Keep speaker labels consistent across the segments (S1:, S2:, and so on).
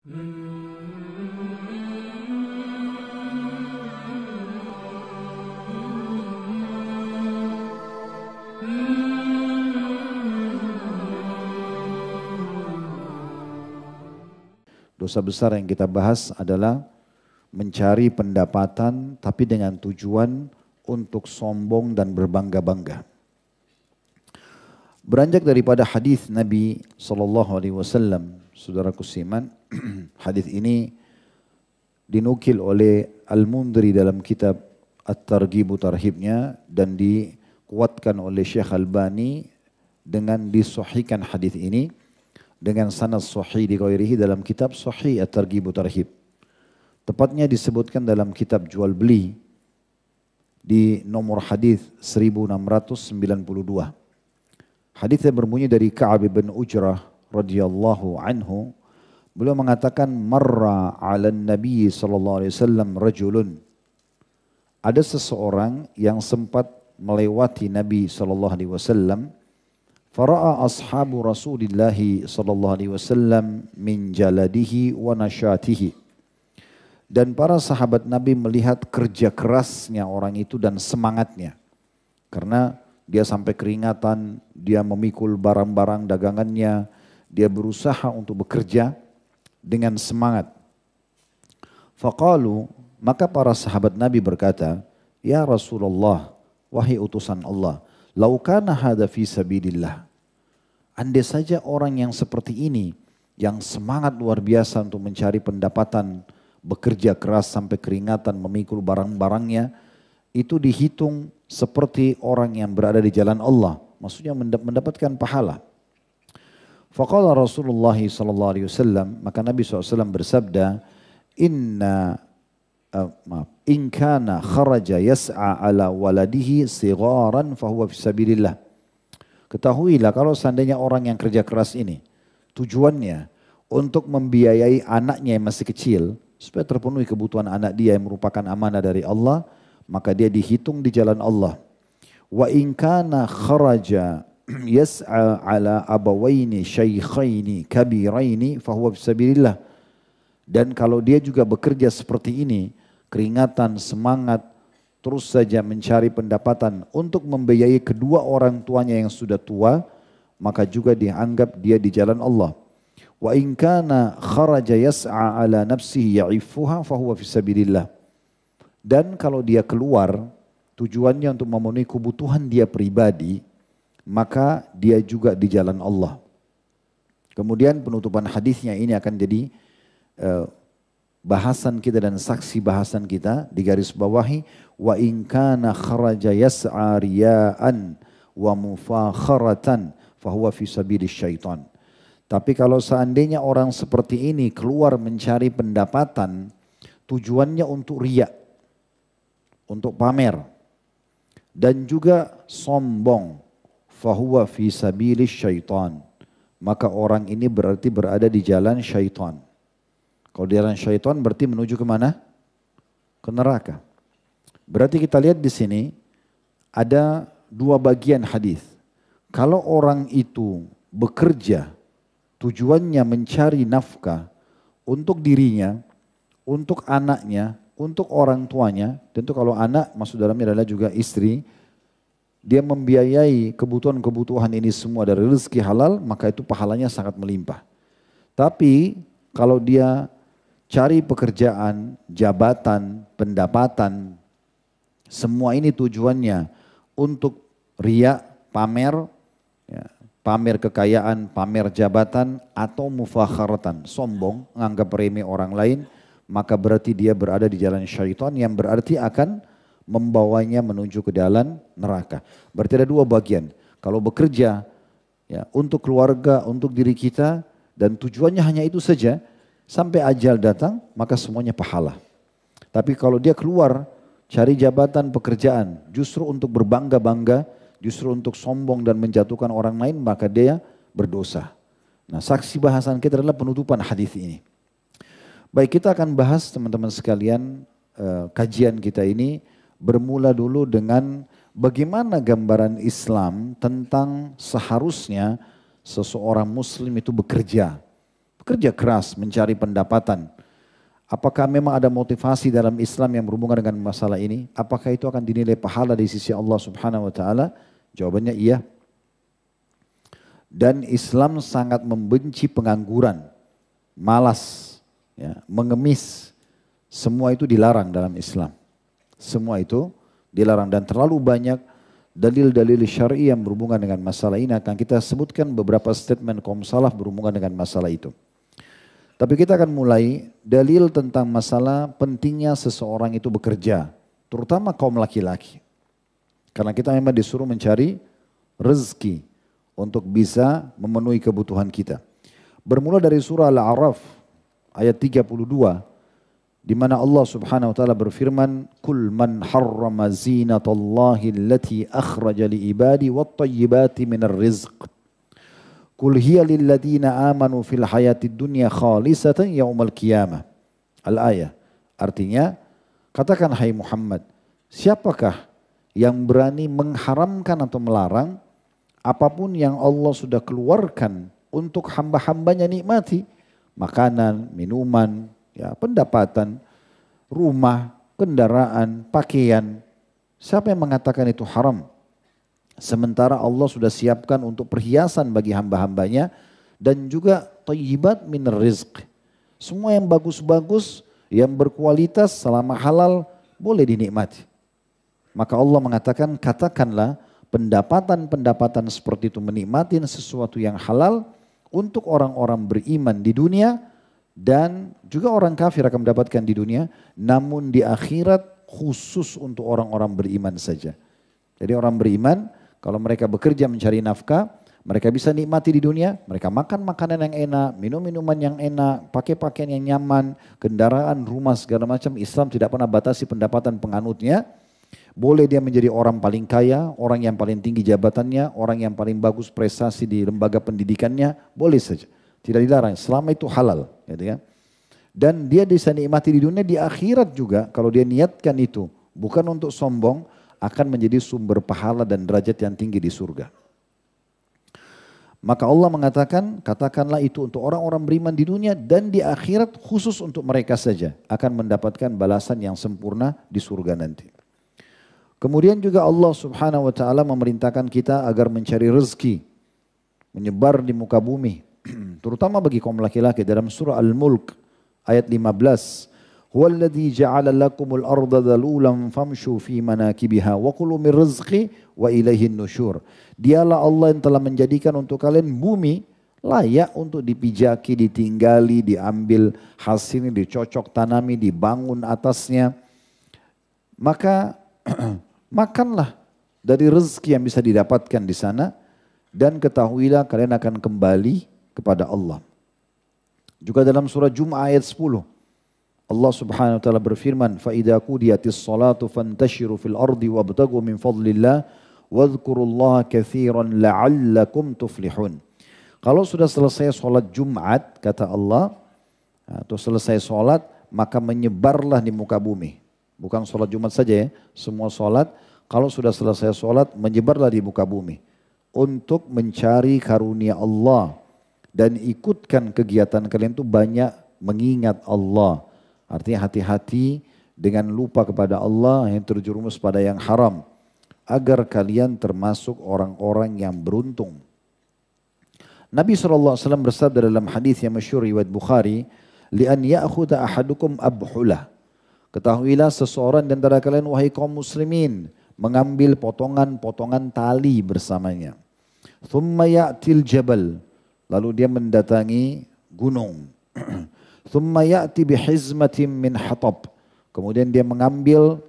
S1: Dosa besar yang kita bahas adalah mencari pendapatan tapi dengan tujuan untuk sombong dan berbangga-bangga. Beranjak daripada hadis Nabi SAW, saudaraku seiman, hadis ini dinukil oleh Al-Mundhiri dalam kitab At-Targhib Tarhibnya dan dikuatkan oleh Syekh Albani dengan disahihkan hadis ini dengan sanad sahih di ghairihi dalam kitab Sahih At-Targhib Tarhib. Tepatnya disebutkan dalam kitab jual beli di nomor hadis 1692. Hadisnya berbunyi dari Ka'ab bin Ujrah radhiyallahu anhu. Beliau mengatakan marra 'alan nabi sallallahu alaihi wasallam rajulun. Ada seseorang yang sempat melewati Nabi sallallahu alaihi wasallam. Fara'a ashabu Rasulillah sallallahu alaihi wasallam min jaladihi wa nasyatihi. Dan para sahabat Nabi melihat kerja kerasnya orang itu dan semangatnya. Karena dia sampai keringatan, dia memikul barang-barang dagangannya, dia berusaha untuk bekerja dengan semangat. Faqalu, maka para sahabat Nabi berkata, "Ya Rasulullah, wahai utusan Allah, lau kana hadza fi sabilillah." Andai saja orang yang seperti ini, yang semangat luar biasa untuk mencari pendapatan, bekerja keras sampai keringatan, memikul barang-barangnya, itu dihitung seperti orang yang berada di jalan Allah. Maksudnya mendapatkan pahala. Faqala Rasulullah SAW, maka Nabi SAW bersabda, in kana kharaja yas'a ala waladihi sigharan fahuwa fisabilillah. Ketahuilah kalau seandainya orang yang kerja keras ini, tujuannya untuk membiayai anaknya yang masih kecil, supaya terpenuhi kebutuhan anak dia yang merupakan amanah dari Allah, maka dia dihitung di jalan Allah. Wa in kana kharaja yas'a ala abawaini syaikhaini kabiraini fahuwa fisabilillah. Dan kalau dia juga bekerja seperti ini, keringatan, semangat, terus saja mencari pendapatan untuk membiayai kedua orang tuanya yang sudah tua, maka juga dianggap dia di jalan Allah. Wa in kana kharaja yas'a ala nafsihi ya'ifuha fahuwa fisabilillah. Dan kalau dia keluar tujuannya untuk memenuhi kebutuhan dia pribadi, maka dia juga di jalan Allah. Kemudian penutupan hadisnya ini akan jadi bahasan kita dan saksi bahasan kita di garis bawahi, wa in kana kharaja yas'a riya'an wa mufakharatan fahuwa fi sabilis syaitan. Tapi kalau seandainya orang seperti ini keluar mencari pendapatan, tujuannya untuk riya, untuk pamer, dan juga sombong, fahuwa fi sabilis syaitan, maka orang ini berarti berada di jalan syaitan. Kalau di jalan syaitan berarti menuju kemana? Ke neraka. Berarti kita lihat di sini ada dua bagian hadis. Kalau orang itu bekerja, tujuannya mencari nafkah untuk dirinya, untuk anaknya, untuk orang tuanya, tentu kalau anak masuk dalamnya adalah juga istri, dia membiayai kebutuhan-kebutuhan ini semua dari rezeki halal, maka itu pahalanya sangat melimpah. Tapi kalau dia cari pekerjaan, jabatan, pendapatan, semua ini tujuannya untuk riya, pamer, ya, pamer kekayaan, pamer jabatan, atau mufakharatan, sombong, menganggap remeh orang lain, maka berarti dia berada di jalan syaitan yang berarti akan membawanya menuju ke jalan neraka. Berarti ada dua bagian. Kalau bekerja ya, untuk keluarga, untuk diri kita, dan tujuannya hanya itu saja, sampai ajal datang, maka semuanya pahala. Tapi kalau dia keluar, cari jabatan, pekerjaan, justru untuk berbangga-bangga, justru untuk sombong dan menjatuhkan orang lain, maka dia berdosa. Nah, saksi bahasan kita adalah penutupan hadis ini. Baik, kita akan bahas teman-teman sekalian, kajian kita ini bermula dulu dengan bagaimana gambaran Islam tentang seharusnya seseorang muslim itu bekerja. kerja keras mencari pendapatan. Apakah memang ada motivasi dalam Islam yang berhubungan dengan masalah ini? Apakah itu akan dinilai pahala di sisi Allah Subhanahu wa taala? Jawabannya iya. Dan Islam sangat membenci pengangguran, malas, ya, mengemis. Semua itu dilarang dalam Islam. Semua itu dilarang dan terlalu banyak dalil-dalil syar'i yang berhubungan dengan masalah ini. Akan kita sebutkan beberapa statement kaum salaf berhubungan dengan masalah itu. Tapi kita akan mulai dalil tentang masalah pentingnya seseorang itu bekerja, terutama kaum laki-laki. Karena kita memang disuruh mencari rezeki untuk bisa memenuhi kebutuhan kita. Bermula dari surah Al-A'raf ayat 32, di mana Allah Subhanahu wa taala berfirman, "Kul man harrama zinatallahi allati akhraja li ibadi wat thayyibati minar rizq." Qul hiya lilladina amanu fil hayatid dunya khalisatan yaumal qiyamah. Al-ayah. Artinya, katakan hai Muhammad, siapakah yang berani mengharamkan atau melarang apapun yang Allah sudah keluarkan untuk hamba-hambanya nikmati, makanan, minuman, ya, pendapatan, rumah, kendaraan, pakaian. Siapa yang mengatakan itu haram? Sementara Allah sudah siapkan untuk perhiasan bagi hamba-hambanya dan juga thayyibat minar rizq. Semua yang bagus-bagus, yang berkualitas selama halal boleh dinikmati. Maka Allah mengatakan, katakanlah pendapatan-pendapatan seperti itu menikmati sesuatu yang halal untuk orang-orang beriman di dunia dan juga orang kafir akan mendapatkan di dunia, namun di akhirat khusus untuk orang-orang beriman saja. Jadi orang beriman, kalau mereka bekerja mencari nafkah, mereka bisa nikmati di dunia, mereka makan makanan yang enak, minum minuman yang enak, pakai pakaian yang nyaman, kendaraan, rumah, segala macam. Islam tidak pernah batasi pendapatan penganutnya. Boleh dia menjadi orang paling kaya, orang yang paling tinggi jabatannya, orang yang paling bagus prestasi di lembaga pendidikannya, boleh saja. Tidak dilarang, selama itu halal. Gitu ya. Dan dia bisa nikmati di dunia, di akhirat juga, kalau dia niatkan itu, bukan untuk sombong, akan menjadi sumber pahala dan derajat yang tinggi di surga. Maka Allah mengatakan, katakanlah itu untuk orang-orang beriman di dunia dan di akhirat khusus untuk mereka saja akan mendapatkan balasan yang sempurna di surga nanti. Kemudian juga Allah Subhanahu wa taala memerintahkan kita agar mencari rezeki, menyebar di muka bumi, terutama bagi kaum laki-laki dalam surah Al-Mulk ayat 15. Huwallazi ja'ala lakumul arda dhalulan famshu fi manakibiha wa kulu min rizqi wa ilaihin nusyur. Dialah Allah yang telah menjadikan untuk kalian bumi layak untuk dipijaki, ditinggali, diambil hasilnya, dicocok tanami, dibangun atasnya. Maka makanlah dari rezeki yang bisa didapatkan di sana dan ketahuilah kalian akan kembali kepada Allah. Juga dalam surah Jum'ah ayat 10. Allah Subhanahu wa taala berfirman, "Fa idza qudiyatis salatu fantashiru fil ardi wabtaghu min fadlillah wadhkurullaha katsiran la'allakum tuflihun." Kalau sudah selesai salat Jumat, kata Allah, atau selesai salat, maka menyebarlah di muka bumi. Bukan salat Jumat saja ya, semua salat, kalau sudah selesai salat, menyebarlah di muka bumi untuk mencari karunia Allah dan ikutkan kegiatan kalian itu banyak mengingat Allah. Artinya hati-hati dengan lupa kepada Allah yang terjerumus pada yang haram. Agar kalian termasuk orang-orang yang beruntung. Nabi SAW bersabda dalam hadis yang masyhur riwayat Bukhari, "Li'an ya'khudha ahadukum abhulah." Ketahuilah seseorang di antara kalian wahai kaum muslimin mengambil potongan-potongan tali bersamanya. Thumma ya'til jabal. Lalu dia mendatangi gunung. Thumma ya'ti bihizmatin min hatab. Kemudian dia mengambil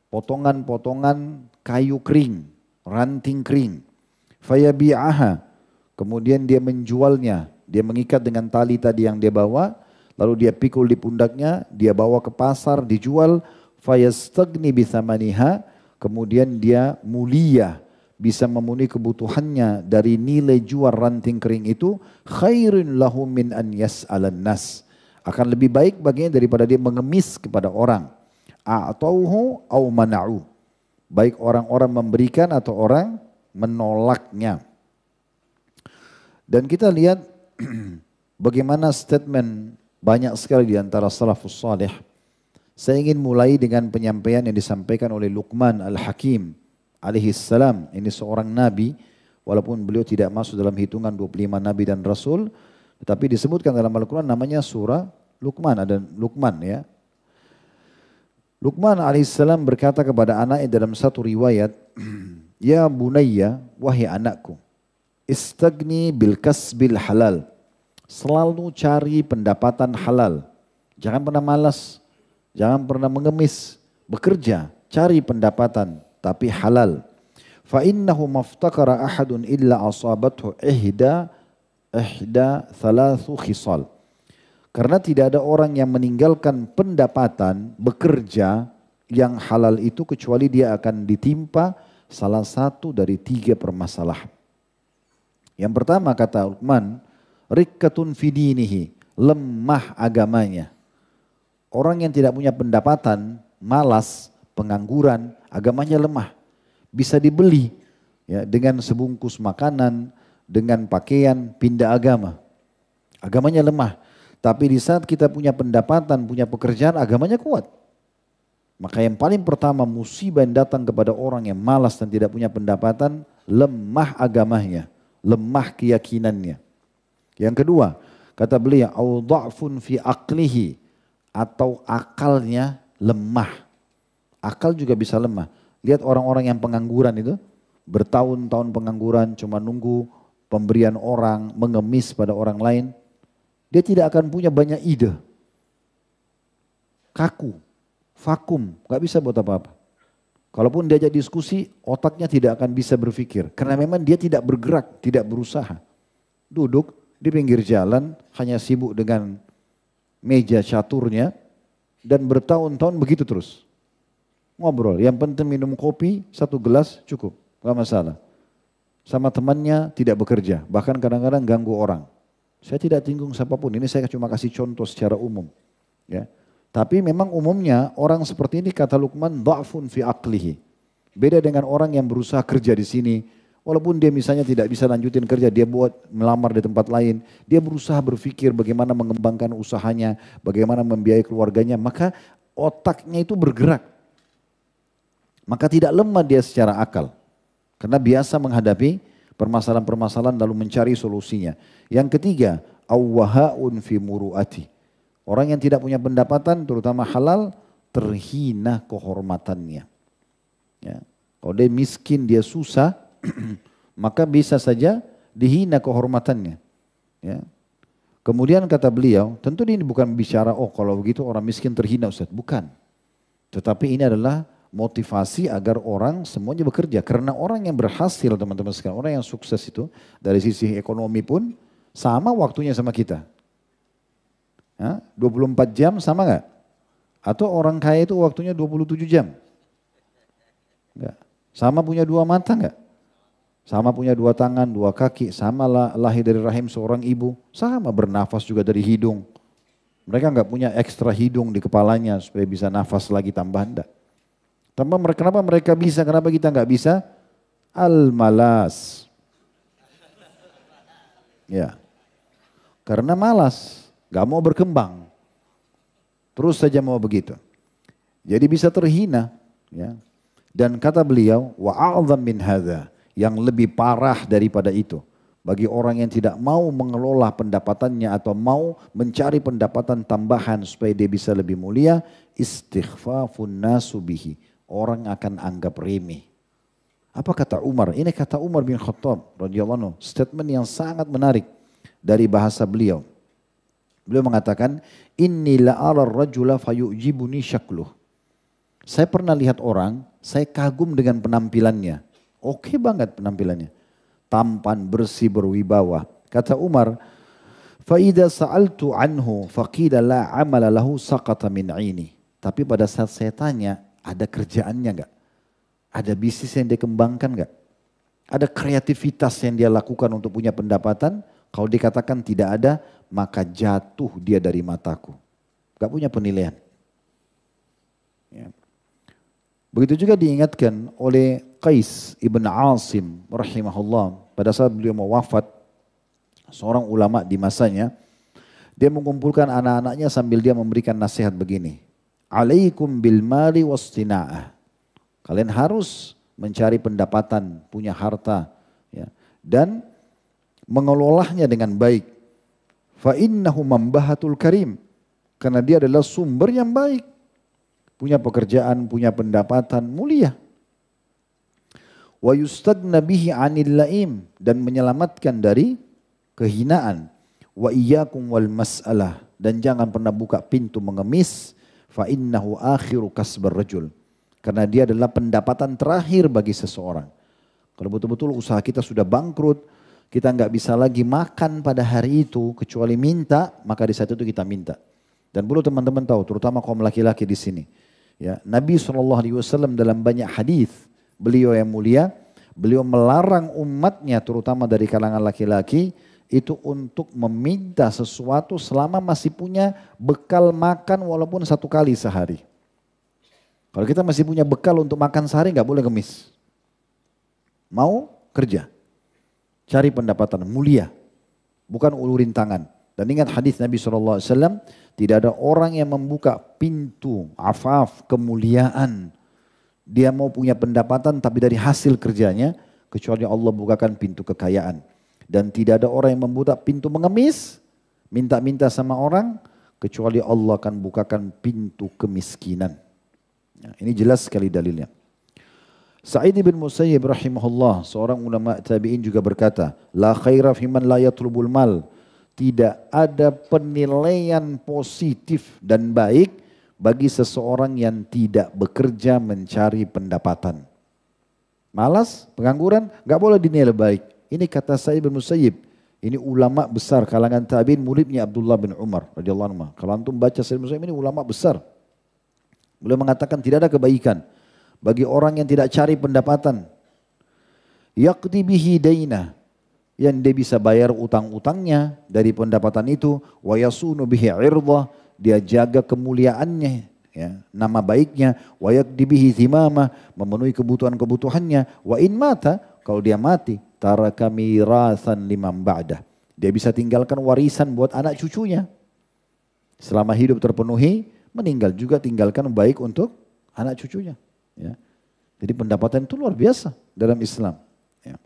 S1: potongan-potongan kayu kering, ranting kering. Fayabi'aha. Kemudian dia menjualnya. Dia mengikat dengan tali tadi yang dia bawa. Lalu dia pikul di pundaknya. Dia bawa ke pasar, dijual. Fayastagni bithamaniha. Kemudian dia mulia. Bisa memenuhi kebutuhannya dari nilai jual ranting kering itu. Khairun lahu min an yas'alan nas. Akan lebih baik baginya daripada dia mengemis kepada orang. A'tauhu au mana'u. Baik orang-orang memberikan atau orang menolaknya. Dan kita lihat bagaimana statement banyak sekali di antara salafus salih. Saya ingin mulai dengan penyampaian yang disampaikan oleh Luqman Al-Hakim alaihi salam. Ini seorang nabi, walaupun beliau tidak masuk dalam hitungan 25 nabi dan rasul, tetapi disebutkan dalam Al-Quran namanya surah Luqman, ada Luqman ya. Luqman alaihissalam berkata kepada anaknya dalam satu riwayat, Ya bunayya, wahai anakku, istagni bil kasbil halal. Selalu cari pendapatan halal. Jangan pernah malas, jangan pernah mengemis. Bekerja, cari pendapatan, tapi halal. Fa innahu maftakara ahadun illa asabathu ihda thalathu khisal. Karena tidak ada orang yang meninggalkan pendapatan bekerja yang halal itu kecuali dia akan ditimpa salah satu dari 3 permasalahan. Yang pertama kata Luqman, rikkatun fidinihi, lemah agamanya. Orang yang tidak punya pendapatan, malas, pengangguran, agamanya lemah. Bisa dibeli ya, dengan sebungkus makanan, dengan pakaian, pindah agama. Agamanya lemah. Tapi di saat kita punya pendapatan, punya pekerjaan, agamanya kuat. Maka yang paling pertama musibah yang datang kepada orang yang malas dan tidak punya pendapatan, lemah agamanya, lemah keyakinannya. Yang kedua, kata beliau, au dha'fun fi aqlihi, atau akalnya lemah. Akal juga bisa lemah. Lihat orang-orang yang pengangguran itu, bertahun-tahun pengangguran, cuma nunggu pemberian orang, mengemis pada orang lain. Dia tidak akan punya banyak ide. Kaku, vakum, gak bisa buat apa-apa. Kalaupun diajak diskusi, otaknya tidak akan bisa berpikir. Karena memang dia tidak bergerak, tidak berusaha. Duduk di pinggir jalan, hanya sibuk dengan meja caturnya, dan bertahun-tahun begitu terus. Ngobrol, yang penting minum kopi, 1 gelas cukup, gak masalah. Sama temannya tidak bekerja, bahkan kadang-kadang ganggu orang. Saya tidak tinggung siapapun, ini saya cuma kasih contoh secara umum. Ya. Tapi memang umumnya orang seperti ini kata Luqman, dha'fun fi aqlihi. Beda dengan orang yang berusaha kerja di sini. Walaupun dia misalnya tidak bisa lanjutin kerja, dia buat melamar di tempat lain. Dia berusaha berpikir bagaimana mengembangkan usahanya, bagaimana membiayai keluarganya. Maka otaknya itu bergerak. Maka tidak lemah dia secara akal. Karena biasa menghadapi permasalahan-permasalahan lalu mencari solusinya. Yang ketiga, awwahaun fi muru'ati. Orang yang tidak punya pendapatan terutama halal terhina kehormatannya. Ya. Kalau dia miskin, dia susah, maka bisa saja dihina kehormatannya. Ya. Kemudian kata beliau, tentu ini bukan bicara oh kalau begitu orang miskin terhina Ustaz, bukan. Tetapi ini adalah motivasi agar orang semuanya bekerja. Karena orang yang berhasil teman-teman sekalian, orang yang sukses itu dari sisi ekonomi pun sama waktunya sama kita. 24 jam sama gak? Atau orang kaya itu waktunya 27 jam? Enggak. Sama punya 2 mata enggak? Sama punya 2 tangan, 2 kaki, sama lahir dari rahim seorang ibu, sama bernafas juga dari hidung. Mereka enggak punya ekstra hidung di kepalanya supaya bisa nafas lagi tambahan enggak. Kenapa mereka bisa, kenapa kita enggak bisa? Al-malas. Ya. Karena malas, enggak mau berkembang. Terus saja mau begitu. Jadi bisa terhina, ya. Dan kata beliau, wa a'zam min hadza, yang lebih parah daripada itu. Bagi orang yang tidak mau mengelola pendapatannya atau mau mencari pendapatan tambahan supaya dia bisa lebih mulia, istighfafun nasu bihi. Orang akan anggap remeh. Apa kata Umar? Ini kata Umar bin Khattab radhiyallahu anhu, statement yang sangat menarik dari bahasa beliau. Beliau mengatakan, inni la'ara ar-rajula fayu'jibuni syakluh. Saya pernah lihat orang, saya kagum dengan penampilannya. Oke banget penampilannya. Tampan, bersih, berwibawa. Kata Umar, فَإِذَا سَأَلْتُ عَنْهُ فَقِيلَ لَا عَمَلَ لَهُ سَقَطَ مِنْ عِينِ. Tapi pada saat saya tanya, ada kerjaannya enggak? Ada bisnis yang dia kembangkan enggak? Ada kreativitas yang dia lakukan untuk punya pendapatan? Kalau dikatakan tidak ada, maka jatuh dia dari mataku. Enggak punya penilaian. Ya. Begitu juga diingatkan oleh Qais ibn Asim rahimahullah pada saat beliau mau wafat, seorang ulama di masanya, Dia mengumpulkan anak-anaknya sambil dia memberikan nasihat begini. Alaikum bil mali wastina'ah. Kalian harus mencari pendapatan, punya harta, ya, dan mengelolanya dengan baik. Fa innahu mambahatul karim. Karena dia adalah sumber yang baik. Punya pekerjaan, punya pendapatan, mulia. Wa yustagna bihi 'anil laim, dan menyelamatkan dari kehinaan. Wa iyyakum wal mas'alah, dan jangan pernah buka pintu mengemis. Fa innahu akhiru kasbar rajul. Karena dia adalah pendapatan terakhir bagi seseorang. Kalau betul-betul usaha kita sudah bangkrut, kita nggak bisa lagi makan pada hari itu kecuali minta, maka di saat itu kita minta. Dan perlu teman-teman tahu, terutama kaum laki-laki di sini. Ya, Nabi SAW dalam banyak hadis, beliau yang mulia, beliau melarang umatnya terutama dari kalangan laki-laki itu untuk meminta sesuatu selama masih punya bekal makan walaupun 1 kali sehari. Kalau kita masih punya bekal untuk makan sehari nggak boleh ngemis. Mau kerja, cari pendapatan mulia, bukan ulurin tangan. Dan ingat hadis Nabi SAW, tidak ada orang yang membuka pintu afaf kemuliaan. Dia mau punya pendapatan tapi dari hasil kerjanya, kecuali Allah bukakan pintu kekayaan. Dan tidak ada orang yang membuka pintu mengemis, minta-minta sama orang, kecuali Allah akan bukakan pintu kemiskinan. Ya, ini jelas sekali dalilnya. Sa'id bin Musayyib rahimahullah, seorang ulama tabi'in juga berkata, la khaira fiman la yatlubul mal. Tidak ada penilaian positif dan baik bagi seseorang yang tidak bekerja mencari pendapatan. Malas, pengangguran, gak boleh dinilai baik. Ini kata Sa'id bin Musayyib. Ini ulama besar kalangan tabi'in, muridnya Abdullah bin Umar radhiyallahu anhu. Kalau antum baca Sa'id bin Musayyib, ini ulama besar. Beliau mengatakan tidak ada kebaikan bagi orang yang tidak cari pendapatan. Yaqdi bihi dainah, yang dia bisa bayar utang-utangnya dari pendapatan itu. Wa yasunu bihi 'irdah, dia jaga kemuliaannya, ya, nama baiknya. Wa yaqdi bihi thimamah, memenuhi kebutuhan-kebutuhannya. Wa in mata, kalau dia mati, taraka mirasan liman ba'dah, dia bisa tinggalkan warisan buat anak cucunya. Selama hidup terpenuhi, meninggal juga tinggalkan baik untuk anak cucunya. Ya. Jadi pendapatan itu luar biasa dalam Islam. Ya.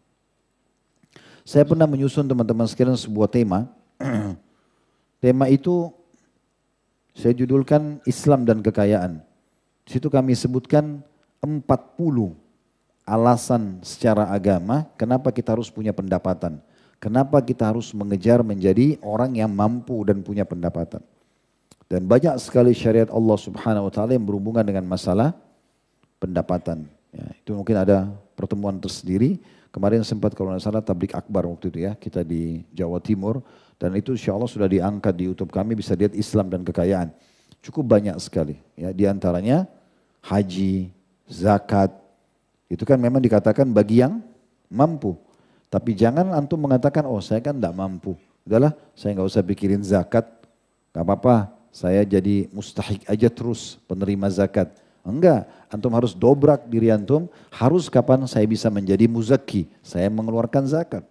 S1: Saya pernah menyusun teman-teman sekalian sebuah tema. Tema itu saya judulkan Islam dan Kekayaan. Di situ kami sebutkan 40 alasan secara agama kenapa kita harus punya pendapatan. Kenapa kita harus mengejar menjadi orang yang mampu dan punya pendapatan. Dan banyak sekali syariat Allah Subhanahu wa taala yang berhubungan dengan masalah pendapatan. Ya, itu mungkin ada pertemuan tersendiri. Kemarin sempat kalau tidak salah tablik akbar waktu itu ya, kita di Jawa Timur. Dan itu insya Allah sudah diangkat di YouTube kami, bisa lihat Islam dan Kekayaan. Cukup banyak sekali. Ya, di antaranya haji, zakat. Itu kan memang dikatakan bagi yang mampu. Tapi jangan antum mengatakan, oh saya kan tidak mampu. Udahlah, saya nggak usah pikirin zakat. Gak apa-apa, saya jadi mustahik aja terus penerima zakat. Enggak, antum harus dobrak diri antum. Harus kapan saya bisa menjadi muzaki, saya mengeluarkan zakat.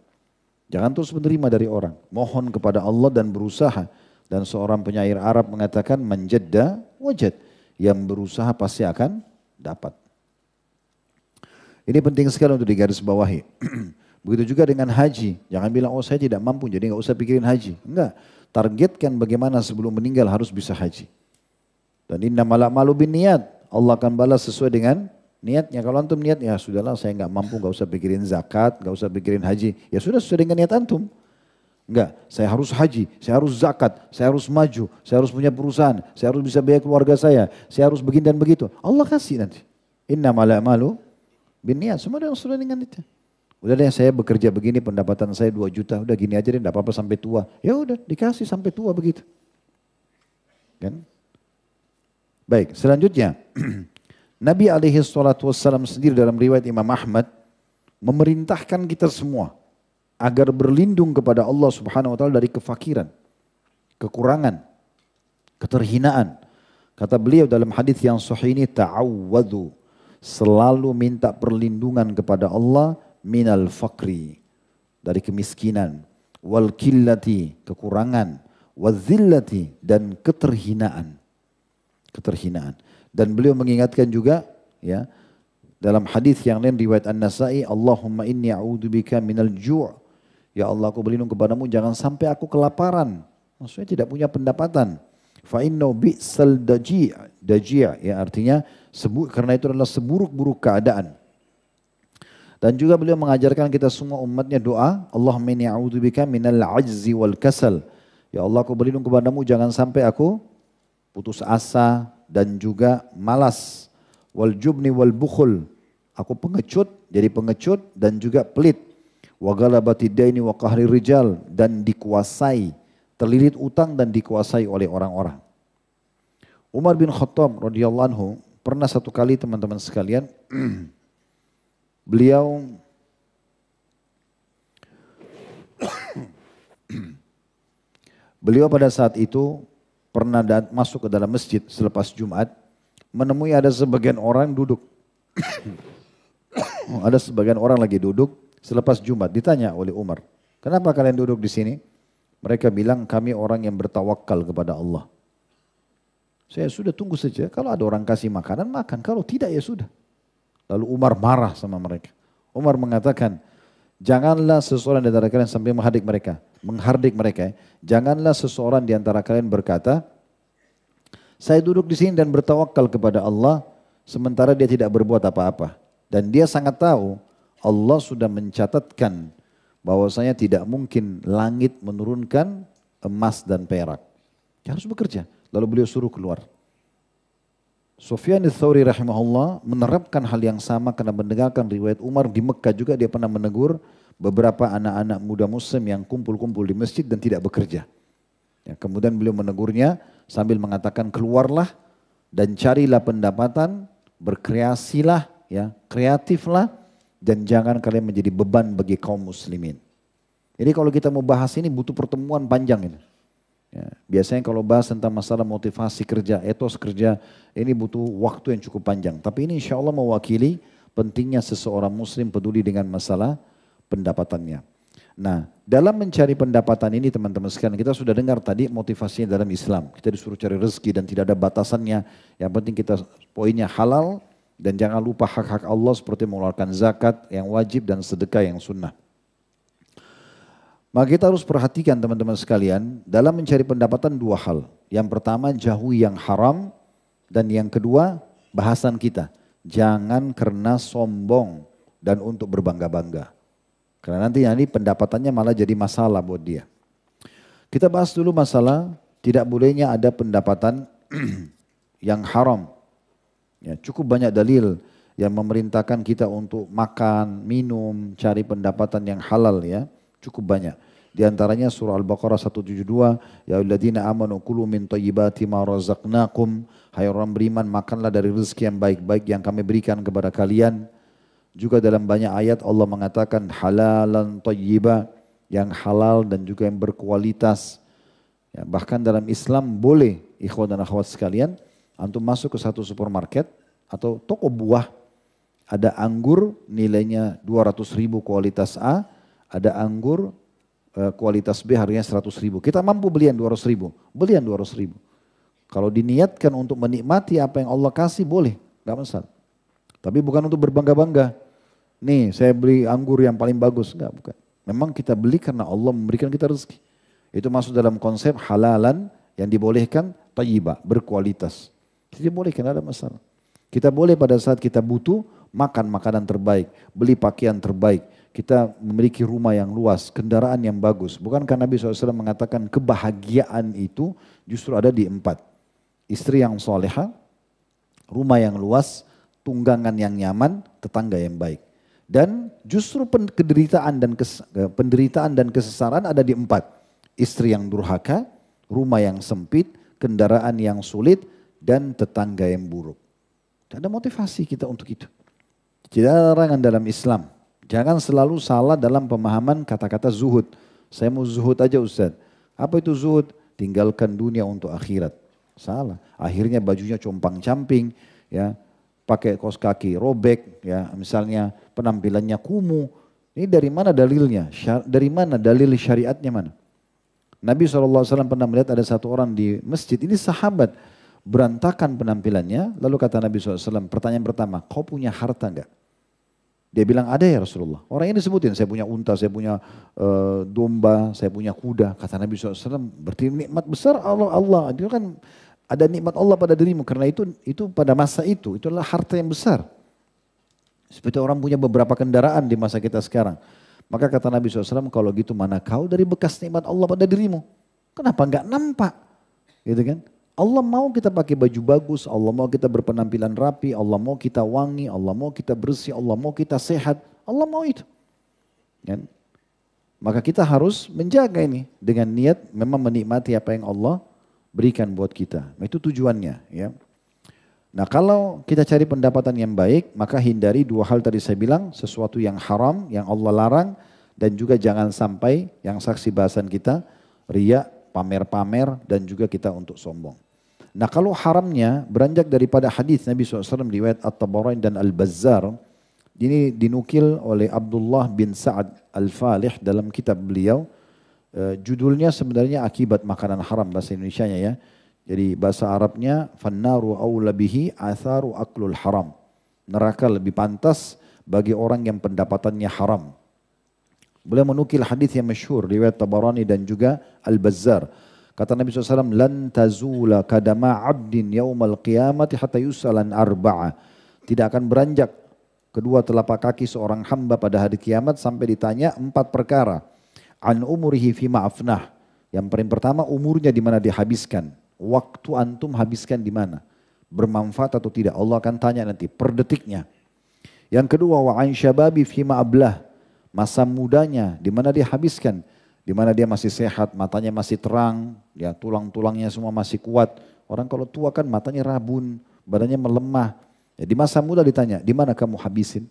S1: Jangan terus menerima dari orang. Mohon kepada Allah dan berusaha. Dan seorang penyair Arab mengatakan, manjadda wajad. Yang berusaha pasti akan dapat. Ini penting sekali untuk digarisbawahi. Begitu juga dengan haji. Jangan bilang, oh saya tidak mampu jadi nggak usah pikirin haji. Enggak, targetkan bagaimana sebelum meninggal harus bisa haji. Dan innamal a'malu binniyat. Allah akan balas sesuai dengan niatnya. Kalau antum niat, ya sudahlah saya nggak mampu, nggak usah pikirin zakat, nggak usah pikirin haji. Ya sudah sesuai dengan niat antum. Enggak, saya harus haji, saya harus zakat, saya harus maju, saya harus punya perusahaan, saya harus bisa biaya keluarga saya harus begini dan begitu. Allah kasih nanti. Innamal a'malu binniyat, semua sudah dengan itu. Udah deh saya bekerja begini, pendapatan saya 2 juta, udah gini aja deh, enggak apa-apa sampai tua. Ya udah dikasih sampai tua begitu. Kan? Baik, selanjutnya Nabi SAW sendiri dalam riwayat Imam Ahmad memerintahkan kita semua agar berlindung kepada Allah Subhanahu wa taala dari kefakiran, kekurangan, keterhinaan. Kata beliau dalam hadis yang sahih ini, ta'awwadhu, selalu minta perlindungan kepada Allah minal fakri, dari kemiskinan, wal killati, kekurangan, wadzillati, dan keterhinaan. Keterhinaan. Dan beliau mengingatkan juga ya dalam hadis yang lain riwayat An-Nasa'i, Allahumma inni a'udzubika minal ju'. Ya Allah, aku berlindung kepadamu jangan sampai aku kelaparan. Maksudnya tidak punya pendapatan. Fa innahu bi'sal daji', ya artinya karena itu adalah seburuk-buruk keadaan. Dan juga beliau mengajarkan kita semua umatnya doa, Allahumma inni a'udzubika minal ajzi wal kasal. Ya Allah, aku berlindung kepadamu jangan sampai aku putus asa dan juga malas. Wal jubni wal bukhul. Aku pengecut, jadi pengecut dan juga pelit. Wa ghalabati daini wa qahri rijal, dan dikuasai, terlilit utang dan dikuasai oleh orang-orang. Umar bin Khattab radhiyallahu anhu pernah satu kali teman-teman sekalian beliau pada saat itu pernah masuk ke dalam masjid selepas Jumat, menemui ada sebagian orang duduk. Ada sebagian orang lagi duduk selepas Jumat. Ditanya oleh Umar, kenapa kalian duduk di sini? Mereka bilang, kami orang yang bertawakal kepada Allah. Saya sudah tunggu saja, kalau ada orang kasih makanan, makan. Kalau tidak ya sudah. Lalu Umar marah sama mereka. Umar mengatakan, janganlah seseorang di antara kalian sampai menghardik mereka. Janganlah seseorang di antara kalian berkata, saya duduk di sini dan bertawakal kepada Allah, sementara dia tidak berbuat apa-apa. Dan dia sangat tahu Allah sudah mencatatkan bahwasanya tidak mungkin langit menurunkan emas dan perak. Dia harus bekerja. Lalu beliau suruh keluar. Sufyan ats-Tsauri rahimahullah menerapkan hal yang sama karena mendengarkan riwayat Umar di Mekah juga dia pernah menegur beberapa anak-anak muda muslim yang kumpul-kumpul di masjid dan tidak bekerja. Ya, kemudian beliau menegurnya sambil mengatakan, keluarlah dan carilah pendapatan, berkreasilah, ya, kreatiflah, dan jangan kalian menjadi beban bagi kaum muslimin. Jadi kalau kita mau bahas ini butuh pertemuan panjang ini. Ya, biasanya kalau bahas tentang masalah motivasi kerja, etos kerja, ini butuh waktu yang cukup panjang. Tapi ini insya Allah mewakili pentingnya seseorang muslim peduli dengan masalah pendapatannya. Nah, dalam mencari pendapatan ini teman-teman sekalian, kita sudah dengar tadi motivasinya dalam Islam. Kita disuruh cari rezeki dan tidak ada batasannya. Yang penting kita poinnya halal dan jangan lupa hak-hak Allah seperti mengeluarkan zakat yang wajib dan sedekah yang sunnah. Maka kita harus perhatikan teman-teman sekalian, dalam mencari pendapatan dua hal. Yang pertama jauhi yang haram, dan yang kedua bahasan kita. Jangan karena sombong dan untuk berbangga-bangga. Karena nanti pendapatannya malah jadi masalah buat dia. Kita bahas dulu masalah tidak bolehnya ada pendapatan yang haram. Ya, cukup banyak dalil yang memerintahkan kita untuk makan, minum, cari pendapatan yang halal ya. Cukup banyak. Di antaranya surah Al-Baqarah 172, ya ayyuhalladzina amanu kulu min thayyibati ma razaqnakum, hai orang beriman makanlah dari rezeki yang baik-baik yang kami berikan kepada kalian. Juga dalam banyak ayat Allah mengatakan halalan thayyiba, yang halal dan juga yang berkualitas. Ya, bahkan dalam Islam boleh ikhwan dan akhwat sekalian, antum masuk ke satu supermarket atau toko buah, ada anggur nilainya 200.000 kualitas A, ada anggur kualitas B harganya 100.000. Kita mampu beli yang 200.000, beli yang 200.000. Kalau diniatkan untuk menikmati apa yang Allah kasih boleh, gak masalah. Tapi bukan untuk berbangga-bangga. Nih saya beli anggur yang paling bagus, enggak, bukan. Memang kita beli karena Allah memberikan kita rezeki. Itu masuk dalam konsep halalan yang dibolehkan, thayyibah, berkualitas. Jadi boleh, karena ada masalah. Kita boleh pada saat kita butuh makan makanan terbaik, beli pakaian terbaik, kita memiliki rumah yang luas, kendaraan yang bagus. Bukankah Nabi SAW mengatakan kebahagiaan itu justru ada di 4. Istri yang soleha, rumah yang luas, tunggangan yang nyaman, tetangga yang baik. Dan justru penderitaan dan kesesaran ada di 4. Istri yang durhaka, rumah yang sempit, kendaraan yang sulit, dan tetangga yang buruk. Ada motivasi kita untuk itu. Tidak ada larangan dalam Islam. Jangan selalu salah dalam pemahaman kata-kata zuhud. Saya mau zuhud aja Ustaz. Apa itu zuhud? Tinggalkan dunia untuk akhirat. Salah. Akhirnya bajunya compang-camping, ya, pakai kaos kaki robek, ya, misalnya penampilannya kumuh. Ini dari mana dalilnya? Dari mana dalil syariatnya mana? Nabi SAW pernah melihat ada satu orang di masjid, ini sahabat, berantakan penampilannya. Lalu kata Nabi SAW, pertanyaan pertama, kau punya harta enggak? Dia bilang, ada ya Rasulullah. Orang ini disebutin, saya punya unta, saya punya domba, saya punya kuda. Kata Nabi SAW, berarti nikmat besar Allah. Itu kan ada nikmat Allah pada dirimu. Karena itu pada masa itu adalah harta yang besar. Seperti orang punya beberapa kendaraan di masa kita sekarang. Maka kata Nabi SAW, kalau gitu mana kau dari bekas nikmat Allah pada dirimu? Kenapa enggak nampak? Gitu kan? Allah mau kita pakai baju bagus, Allah mau kita berpenampilan rapi, Allah mau kita wangi, Allah mau kita bersih, Allah mau kita sehat, Allah mau itu. Kan? Maka kita harus menjaga ini dengan niat memang menikmati apa yang Allah berikan buat kita. Itu tujuannya. Ya. Nah kalau kita cari pendapatan yang baik, maka hindari dua hal tadi saya bilang, sesuatu yang haram, yang Allah larang, dan juga jangan sampai yang saksi bahasan kita, riya, pamer-pamer, dan juga kita untuk sombong. Nah kalau haramnya beranjak daripada hadis Nabi SAW riwayat At-Tabarani dan Al-Bazzar, ini dinukil oleh Abdullah bin Sa'ad Al-Falih dalam kitab beliau. Judulnya sebenarnya akibat makanan haram bahasa Indonesianya ya. Jadi bahasa Arabnya fannaru aula bihi atharu aklul haram. Neraka lebih pantas bagi orang yang pendapatannya haram. Beliau menukil hadis yang masyhur riwayat Tabarani dan juga Al-Bazzar. Kata Nabi SAW, lan tazula kadama abdin yaumal qiyamati hatta yusalan arba'a. Tidak akan beranjak kedua telapak kaki seorang hamba pada hari kiamat sampai ditanya 4 perkara. An umurihi fima afnah. Yang paling pertama umurnya di mana dihabiskan. Waktu antum habiskan di mana. Bermanfaat atau tidak. Allah akan tanya nanti per detiknya. Yang kedua wa an syababi fima ablah. Masa mudanya di mana dihabiskan. Di mana dia masih sehat, matanya masih terang, ya tulang-tulangnya semua masih kuat. Orang kalau tua kan matanya rabun, badannya melemah. Ya, di masa muda ditanya, di mana kamu habisin?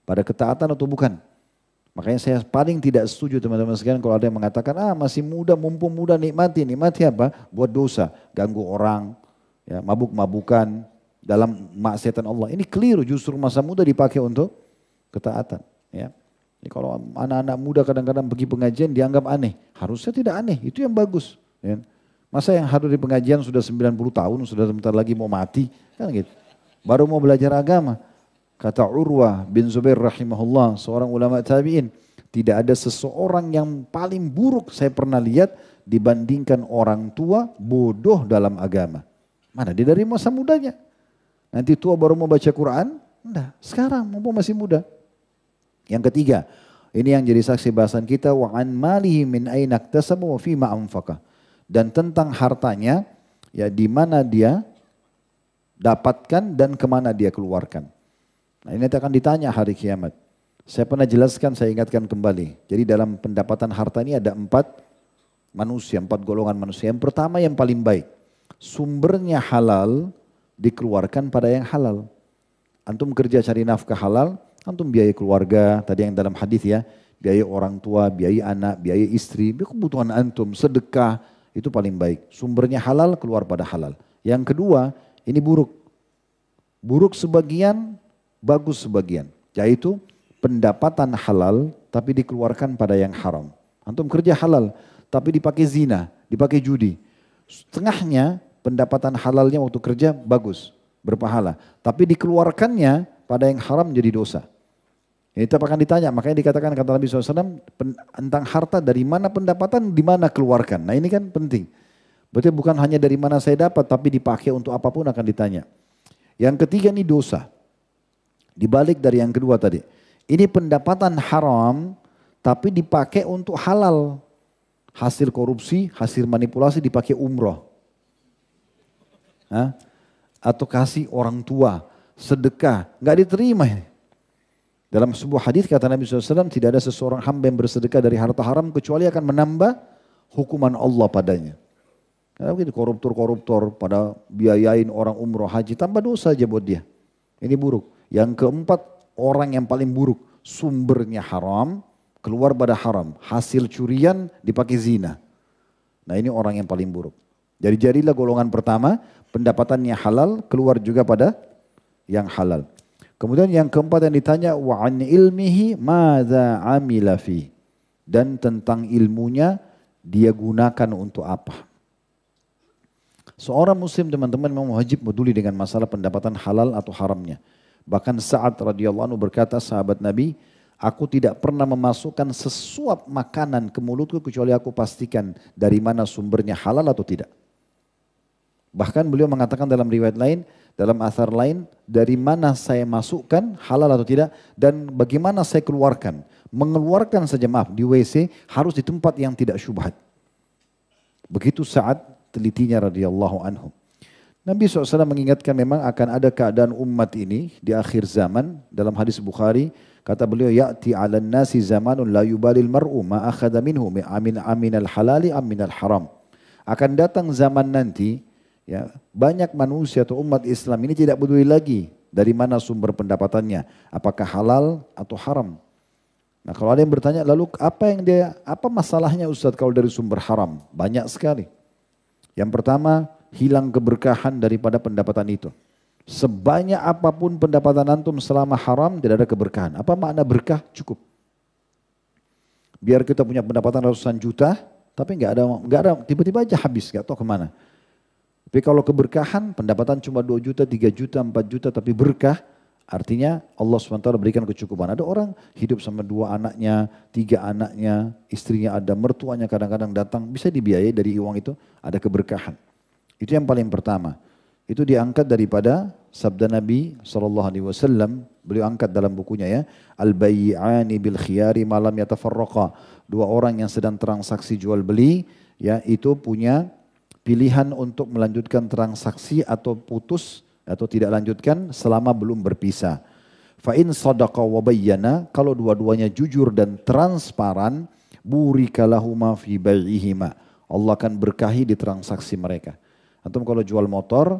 S1: Pada ketaatan atau bukan? Makanya saya paling tidak setuju teman-teman sekalian kalau ada yang mengatakan, masih muda, mumpung muda nikmati. Nikmati apa? Buat dosa, ganggu orang, ya, mabuk-mabukan, dalam maksiatan Allah. Ini keliru, justru masa muda dipakai untuk ketaatan. Ya. Jadi kalau anak-anak muda kadang-kadang pergi pengajian dianggap aneh. Harusnya tidak aneh, itu yang bagus. Ya. Masa yang hadir di pengajian sudah 90 tahun, sudah sebentar lagi mau mati. Kan gitu. Baru mau belajar agama. Kata Urwah bin Zubair rahimahullah, seorang ulama tabi'in. Tidak ada seseorang yang paling buruk saya pernah lihat dibandingkan orang tua bodoh dalam agama. Mana dia dari masa mudanya. Nanti tua baru mau baca Quran? Enggak, sekarang mumpung masih muda. Yang ketiga, ini yang jadi saksi bahasan kita, wa an malihi min aina iktasaba wa fima anfaqa. Dan tentang hartanya, ya di mana dia dapatkan dan kemana dia keluarkan. Nah ini nanti akan ditanya hari kiamat. Saya pernah jelaskan, saya ingatkan kembali. Jadi dalam pendapatan harta ini ada 4 manusia, 4 golongan manusia. Yang pertama yang paling baik, sumbernya halal dikeluarkan pada yang halal. Antum kerja cari nafkah halal, antum biaya keluarga, tadi yang dalam hadis ya, biaya orang tua, biaya anak, biaya istri, kebutuhan antum, sedekah, itu paling baik. Sumbernya halal, keluar pada halal. Yang kedua, ini buruk. Buruk sebagian, bagus sebagian. Yaitu pendapatan halal, tapi dikeluarkan pada yang haram. Antum kerja halal, tapi dipakai zina, dipakai judi. Setengahnya, pendapatan halalnya waktu kerja bagus, berpahala. Tapi dikeluarkannya pada yang haram jadi dosa. Ini tetap akan ditanya, makanya dikatakan kata Nabi SAW tentang harta dari mana pendapatan, di mana keluarkan. Nah ini kan penting. Berarti bukan hanya dari mana saya dapat, tapi dipakai untuk apapun akan ditanya. Yang ketiga ini dosa. Dibalik dari yang kedua tadi. Ini pendapatan haram, tapi dipakai untuk halal. Hasil korupsi, hasil manipulasi dipakai umroh. Atau kasih orang tua, sedekah, nggak diterima ini. Dalam sebuah hadis kata Nabi SAW, tidak ada seseorang hamba yang bersedekah dari harta haram kecuali akan menambah hukuman Allah padanya. Karena begitu koruptor-koruptor pada biayain orang umroh haji, tambah dosa aja buat dia. Ini buruk. Yang keempat, orang yang paling buruk, sumbernya haram, keluar pada haram. Hasil curian dipakai zina. Nah ini orang yang paling buruk. Jadi jadilah golongan pertama, pendapatannya halal, keluar juga pada yang halal. Kemudian yang keempat yang ditanya, wa'an ilmihi madza amila fi. Dan tentang ilmunya, dia gunakan untuk apa. Seorang muslim teman-teman memang wajib peduli dengan masalah pendapatan halal atau haramnya. Bahkan Sa'ad radhiyallahu anhu berkata, sahabat Nabi, aku tidak pernah memasukkan sesuap makanan ke mulutku kecuali aku pastikan dari mana sumbernya halal atau tidak. Bahkan beliau mengatakan dalam riwayat lain, dalam athar lain, dari mana saya masukkan halal atau tidak dan bagaimana saya keluarkan. Mengeluarkan saja maaf di WC harus di tempat yang tidak syubhat. Begitu Sa'ad telitinya radhiyallahu anhu. Nabi SAW mengingatkan memang akan ada keadaan umat ini di akhir zaman. Dalam hadis Bukhari, kata beliau, ya'ti 'alan nasi zamanun la yubalil mar'u ma akhadha minhu aminal halali aminal haram. Akan datang zaman nanti, ya, banyak manusia atau umat Islam ini tidak peduli lagi dari mana sumber pendapatannya, apakah halal atau haram. Nah, kalau ada yang bertanya, lalu apa masalahnya Ustaz kalau dari sumber haram? Banyak sekali. Yang pertama, hilang keberkahan daripada pendapatan itu. Sebanyak apapun pendapatan antum selama haram tidak ada keberkahan. Apa makna berkah? Cukup. Biar kita punya pendapatan ratusan juta, tapi nggak ada tiba-tiba aja habis, nggak tahu kemana. Tapi kalau keberkahan, pendapatan cuma 2 juta, 3 juta, 4 juta, tapi berkah, artinya Allah SWT berikan kecukupan. Ada orang hidup sama 2 anaknya, 3 anaknya, istrinya ada, mertuanya kadang-kadang datang, bisa dibiayai dari uang itu, ada keberkahan. Itu yang paling pertama. Itu diangkat daripada sabda Nabi SAW, beliau angkat dalam bukunya ya, Al-Bayyi'ani bil khiyari malam yatafarraqa. 2 orang yang sedang transaksi jual beli, ya itu punya pilihan untuk melanjutkan transaksi atau putus, atau tidak lanjutkan selama belum berpisah. Fa in sadaqa wa bayyana, kalau dua-duanya jujur dan transparan, burika lahuma fi bai'ihima. Allah akan berkahi di transaksi mereka. Antum kalau jual motor,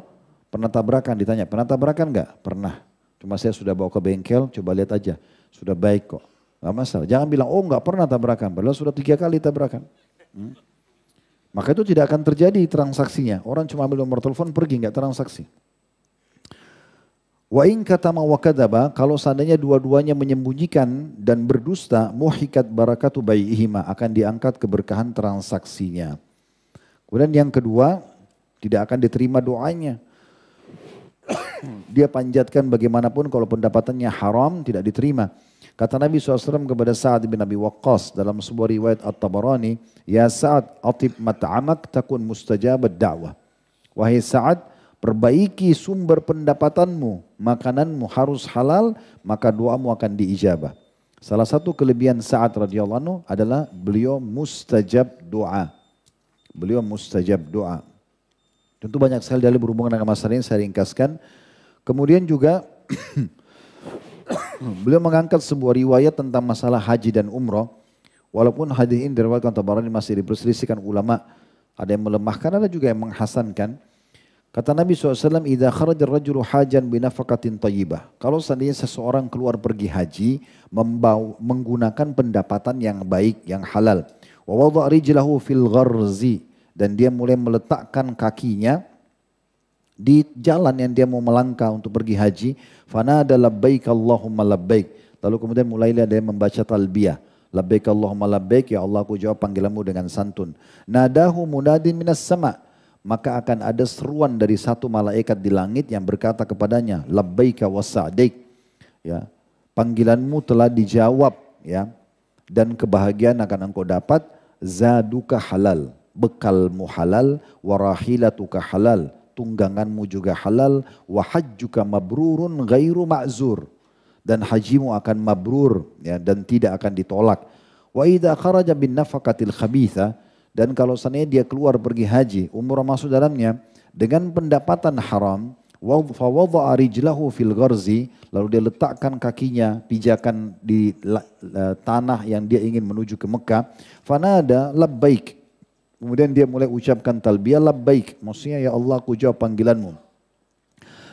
S1: pernah tabrakan, ditanya, pernah tabrakan enggak? Pernah. Cuma saya sudah bawa ke bengkel, coba lihat aja. Sudah baik kok. Enggak masalah. Jangan bilang, oh enggak pernah tabrakan. Padahal sudah 3 kali tabrakan. Maka itu tidak akan terjadi transaksinya. Orang cuma ambil nomor telepon, pergi enggak transaksi. Wa in katama wa kadzaba, kalau seandainya dua-duanya menyembunyikan dan berdusta, muhikat barakatu bai'ihima, akan diangkat keberkahan transaksinya. Kemudian yang kedua, tidak akan diterima doanya. Dia panjatkan bagaimanapun kalau pendapatannya haram tidak diterima. Kata Nabi SAW kepada Sa'ad bin Abi Waqqas dalam sebuah riwayat At-Tabarani, ya Sa'ad atib mat'amak takun mustajabad da'wah. Wahai Sa'ad, perbaiki sumber pendapatanmu, makananmu harus halal, maka doamu akan diijabah. Salah satu kelebihan Sa'ad radhiyallahu anhu adalah beliau mustajab doa. Beliau mustajab doa. Tentu banyak sekali dalil berhubungan dengan masalah ini, saya ringkaskan. Kemudian juga beliau mengangkat sebuah riwayat tentang masalah haji dan umrah. Walaupun hadis ini diriwayatkan Tabarani masih diperselisihkan ulama. Ada yang melemahkan, ada juga yang menghasankan. Kata Nabi SAW, idza kharaja ar-rajulu hajan binafaqatin thayyibah. Kalau seandainya seseorang keluar pergi haji, menggunakan pendapatan yang baik, yang halal. Wa wada'a rijlahu fil gharzi, dan dia mulai meletakkan kakinya di jalan yang dia mau melangkah untuk pergi haji. Fanada labbaik Allahumma labbaik. Lalu kemudian mulailah dia membaca talbiyah. Labbaik Allahumma labbaik, ya Allah aku jawab panggilanmu dengan santun. Nadahu munadin minas sama'. Maka akan ada seruan dari satu malaikat di langit yang berkata kepadanya, labbaika wa sa'daik, ya, panggilanmu telah dijawab, ya, dan kebahagiaan akan engkau dapat. Zaduka halal, bekalmu halal, warahilatuka halal, tungganganmu juga halal, wa hajjuka mabrurun ghairu ma'zur, dan hajimu akan mabrur, ya, dan tidak akan ditolak. Wa idza kharaja bin nafaqatil khabitha, dan kalau seandainya dia keluar pergi haji, umrah masuk dalamnya, dengan pendapatan haram, fa wada'a rijlahu fil gharzi, lalu dia letakkan kakinya, pijakan di tanah yang dia ingin menuju ke Mekah, fanada labbaik, kemudian dia mulai ucapkan talbiyah labbaik, maksudnya ya Allah aku jawab panggilanmu.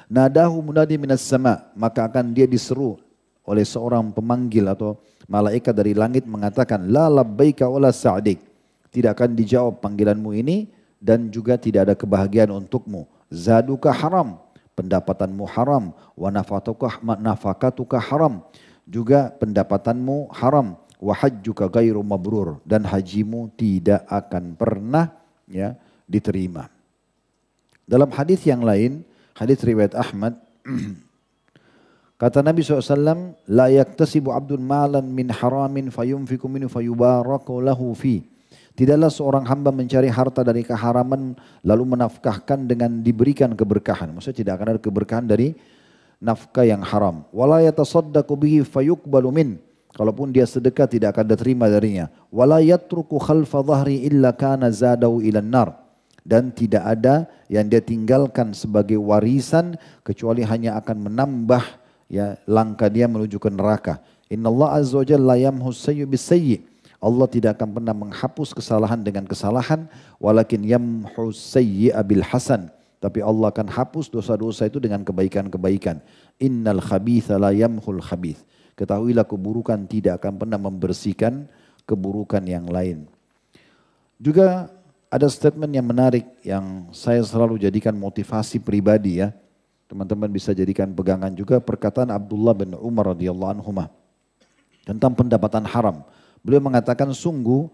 S1: Nadahu munadi minas sama', maka akan dia diseru oleh seorang pemanggil atau malaikat dari langit mengatakan, la labbaika wala sa'dik, tidak akan dijawab panggilanmu ini dan juga tidak ada kebahagiaan untukmu. Zaduka haram, pendapatanmu haram. Wa nafakatuka haram, juga pendapatanmu haram. wa hajjuka ghairu mabrur, dan hajimu tidak akan pernah ya diterima. Dalam hadis yang lain, hadis riwayat Ahmad, kata Nabi SAW, la yaktasibu abdun malan min haramin fayunfiku minhu fayubaraku lahu fi. Tidaklah seorang hamba mencari harta dari keharaman lalu menafkahkan dengan diberikan keberkahan. Maksudnya tidak akan ada keberkahan dari nafkah yang haram. Wala yatasaddaqu bihi fayuqbalu min. Kalaupun dia sedekah tidak akan diterima darinya. Wala yatruku khalfa dhahri illa kana zadahu ilan nar. Dan tidak ada yang dia tinggalkan sebagai warisan kecuali hanya akan menambah ya langkah dia menuju ke neraka. Innallaha azza wa jalla yamhus sayyi bis sayyi. Allah tidak akan pernah menghapus kesalahan dengan kesalahan, walakin yamhus sayyi'a bil hasan. Tapi Allah akan hapus dosa-dosa itu dengan kebaikan-kebaikan. Innal khabitha la yamhul khabith. Ketahuilah keburukan tidak akan pernah membersihkan keburukan yang lain. Juga ada statement yang menarik yang saya selalu jadikan motivasi pribadi ya. Teman-teman bisa jadikan pegangan juga perkataan Abdullah bin Umar radhiyallahu anhuma tentang pendapatan haram. Beliau mengatakan sungguh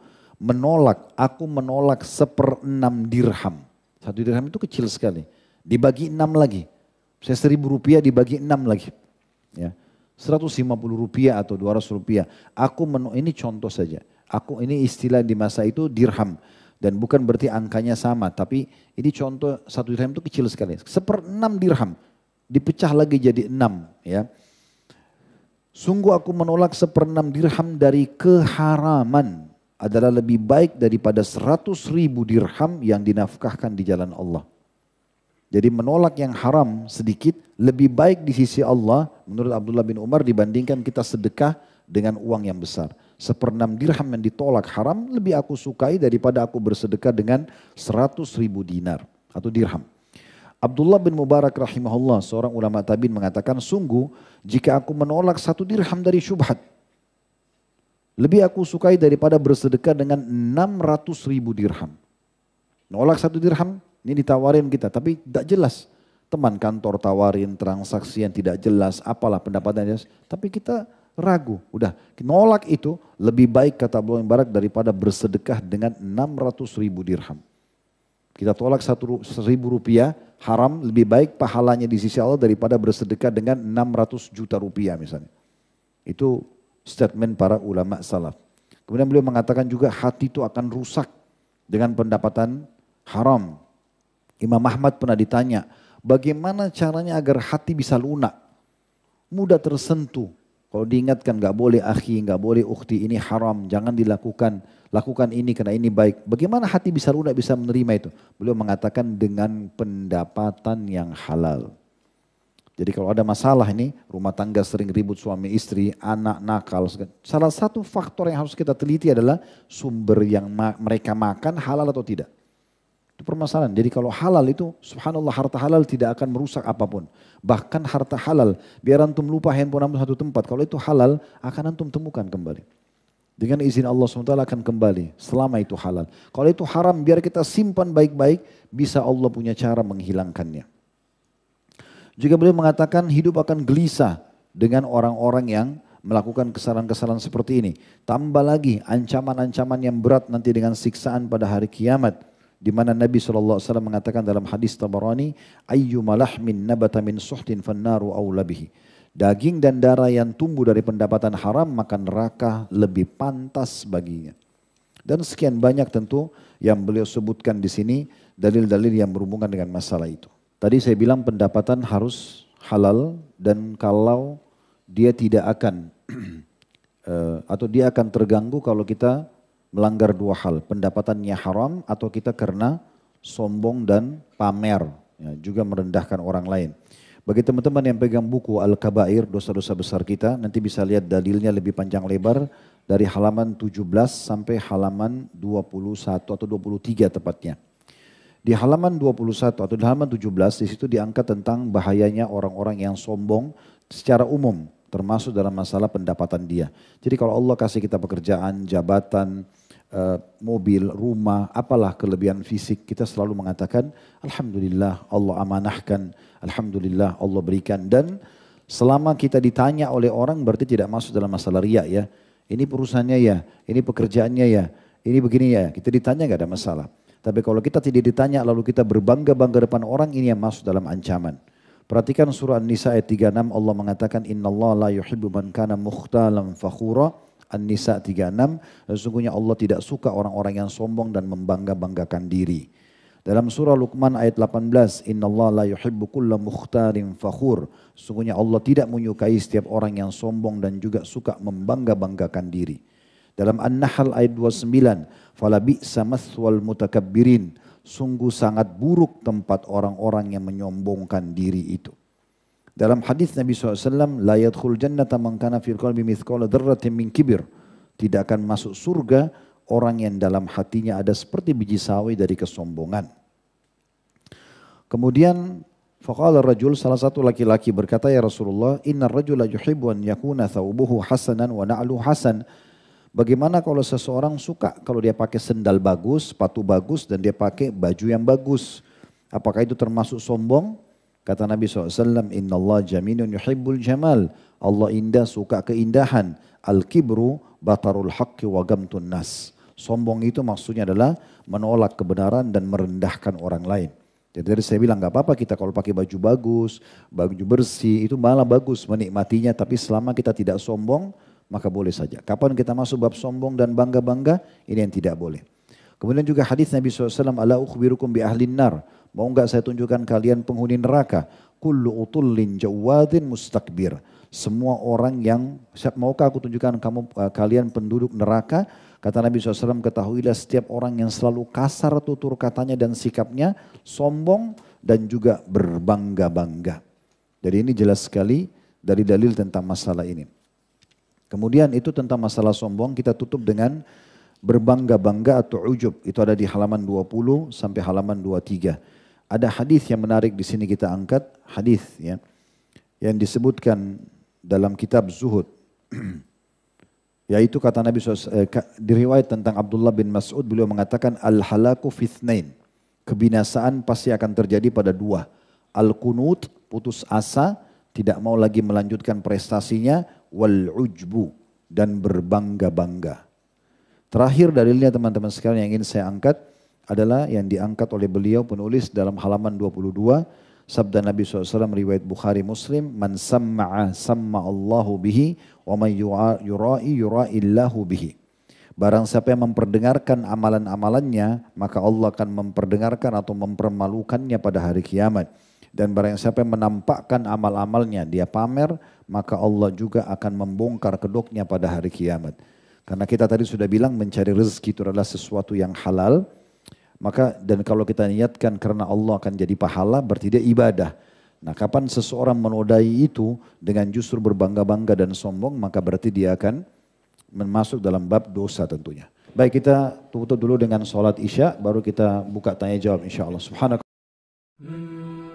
S1: aku menolak 1/6 dirham. 1 dirham itu kecil sekali. Dibagi 6 lagi. Saya 1.000 rupiah dibagi 6 lagi. Ya. 150 rupiah atau 200 rupiah. Ini contoh saja. Ini istilah di masa itu dirham. Dan bukan berarti angkanya sama. Tapi ini contoh 1 dirham itu kecil sekali. 1/6 dirham. Dipecah lagi jadi 6. Ya. Sungguh aku menolak 1/6 dirham dari keharaman adalah lebih baik daripada 100.000 dirham yang dinafkahkan di jalan Allah. Jadi menolak yang haram sedikit lebih baik di sisi Allah menurut Abdullah bin Umar dibandingkan kita sedekah dengan uang yang besar. 1/6 dirham yang ditolak haram lebih aku sukai daripada aku bersedekah dengan 100.000 dinar atau dirham. Abdullah bin Mubarak rahimahullah, seorang ulama tabi'in mengatakan, sungguh jika aku menolak 1 dirham dari syubhat, lebih aku sukai daripada bersedekah dengan 600.000 dirham. Nolak 1 dirham, ini ditawarin kita, tapi tidak jelas. Teman kantor tawarin transaksi yang tidak jelas, apalah pendapatannya, tapi kita ragu. Udah, nolak itu lebih baik kata Abdullah bin Mubarak daripada bersedekah dengan 600.000 dirham. Kita tolak 1.000 rupiah haram lebih baik pahalanya di sisi Allah daripada bersedekah dengan 600 juta rupiah misalnya. Itu statement para ulama salaf. Kemudian beliau mengatakan juga hati itu akan rusak dengan pendapatan haram. Imam Ahmad pernah ditanya, bagaimana caranya agar hati bisa lunak? Mudah tersentuh. Kalau diingatkan gak boleh akhi, gak boleh ukhti, ini haram, jangan dilakukan. Lakukan ini karena ini baik. Bagaimana hati bisa lunak, bisa menerima itu? Beliau mengatakan dengan pendapatan yang halal. Jadi kalau ada masalah ini, rumah tangga sering ribut suami istri, anak nakal. Salah satu faktor yang harus kita teliti adalah sumber yang mereka makan halal atau tidak. Itu permasalahan. Jadi kalau halal itu, subhanallah harta halal tidak akan merusak apapun. Bahkan harta halal, biar antum lupa handphone antum satu tempat. Kalau itu halal, akan antum temukan kembali. Dengan izin Allah SWT akan kembali selama itu halal. Kalau itu haram biar kita simpan baik-baik, bisa Allah punya cara menghilangkannya. Juga beliau mengatakan hidup akan gelisah dengan orang-orang yang melakukan kesalahan-kesalahan seperti ini. Tambah lagi ancaman-ancaman yang berat nanti dengan siksaan pada hari kiamat. Di mana Nabi SAW mengatakan dalam hadis Tabarani, ayyuma lahmin nabata min suhtin fannaru awla bihi. Daging dan darah yang tumbuh dari pendapatan haram maka neraka lebih pantas baginya. Dan sekian banyak tentu yang beliau sebutkan di sini dalil-dalil yang berhubungan dengan masalah itu. Tadi saya bilang pendapatan harus halal dan kalau dia tidak akan atau dia akan terganggu kalau kita melanggar 2 hal. Pendapatannya haram atau kita karena sombong dan pamer, ya, juga merendahkan orang lain. Bagi teman-teman yang pegang buku Al-Kabair, dosa-dosa besar kita, nanti bisa lihat dalilnya lebih panjang lebar dari halaman 17 sampai halaman 21 atau 23 tepatnya. Di halaman 21 atau di halaman 17 di situ diangkat tentang bahayanya orang-orang yang sombong secara umum, termasuk dalam masalah pendapatan dia. Jadi kalau Allah kasih kita pekerjaan, jabatan, mobil, rumah, apalah kelebihan fisik, kita selalu mengatakan alhamdulillah Allah amanahkan, alhamdulillah Allah berikan. Dan selama kita ditanya oleh orang berarti tidak masuk dalam masalah riya ya. ini perusahaannya ya, ini pekerjaannya ya, ini begini ya. Kita ditanya nggak ada masalah. Tapi kalau kita tidak ditanya lalu kita berbangga-bangga depan orang, ini yang masuk dalam ancaman. Perhatikan surah An-Nisa ayat 36, Allah mengatakan innallaha la yuhibbu man kana mukhtalan fakhura. An-Nisa 36, sesungguhnya Allah tidak suka orang-orang yang sombong dan membangga-banggakan diri. Dalam surah Luqman ayat 18, innallaha la yuhibbu kulla mukhtarin fakhur. Sesungguhnya Allah tidak menyukai setiap orang yang sombong dan juga suka membangga-banggakan diri. Dalam An-Nahl ayat 29, fala bi'sa mathwal mutakabbirin. Sungguh sangat buruk tempat orang-orang yang menyombongkan diri itu. Dalam hadis Nabi SAW, la yadkhul jannata man kana fil qalbi mithqala dzarratin min kibir. Tidak akan masuk surga orang yang dalam hatinya ada seperti biji sawi dari kesombongan. Kemudian faqala rajul, salah satu laki-laki berkata, ya Rasulullah, innar rajula yuhibbu an yakuna thawbuhu hasanan wa na'lu hasan. Bagaimana kalau seseorang suka kalau dia pakai sendal bagus, sepatu bagus dan dia pakai baju yang bagus? Apakah itu termasuk sombong? Kata Nabi SAW, Inna Allah jaminun yuhibbul jamal. Allah indah, suka keindahan. Al-kibru batarul haqqi wa gamtun nas. Sombong itu maksudnya adalah menolak kebenaran dan merendahkan orang lain. Jadi dari saya bilang gak apa-apa kita kalau pakai baju bagus, baju bersih, itu malah bagus menikmatinya. Tapi selama kita tidak sombong, maka boleh saja. Kapan kita masuk bab sombong dan bangga-bangga, ini yang tidak boleh. Kemudian juga hadis Nabi SAW, ala ukhbirukum bi ahlin nar. Mau enggak saya tunjukkan kalian penghuni neraka? Kullu utullin jawadin mustakbir. Semua orang yang, maukah aku tunjukkan kalian penduduk neraka? Kata Nabi SAW, ketahuilah setiap orang yang selalu kasar tutur katanya dan sikapnya, sombong dan juga berbangga-bangga. Jadi ini jelas sekali dari dalil tentang masalah ini. Kemudian itu tentang masalah sombong kita tutup dengan berbangga-bangga atau ujub. Itu ada di halaman 20 sampai halaman 23. Ada hadis yang menarik di sini kita angkat, hadis ya yang disebutkan dalam kitab Zuhud. Yaitu kata Nabi SAW, diriwayat tentang Abdullah bin Mas'ud, beliau mengatakan al-halaku fithnain. Kebinasaan pasti akan terjadi pada dua. Al-kunut, putus asa, tidak mau lagi melanjutkan prestasinya, wal-ujbu, dan berbangga-bangga. Terakhir dalilnya teman-teman sekalian yang ingin saya angkat adalah yang diangkat oleh beliau penulis dalam halaman 22. Sabda Nabi SAW riwayat Bukhari Muslim, man samma'a samma'allahu bihi wa man yura'i yura'illahu bihi. Barang siapa yang memperdengarkan amalan-amalannya, maka Allah akan memperdengarkan atau mempermalukannya pada hari kiamat. Dan barang siapa yang menampakkan amal-amalnya, dia pamer, maka Allah juga akan membongkar kedoknya pada hari kiamat. Karena kita tadi sudah bilang mencari rezeki itu adalah sesuatu yang halal. Maka dan kalau kita niatkan karena Allah akan jadi pahala, berarti dia ibadah. Nah, kapan seseorang menodai itu dengan justru berbangga-bangga dan sombong, maka berarti dia akan masuk dalam bab dosa tentunya. Baik, kita tutup dulu dengan sholat isya, baru kita buka tanya jawab insya Allah. Subhanakallah.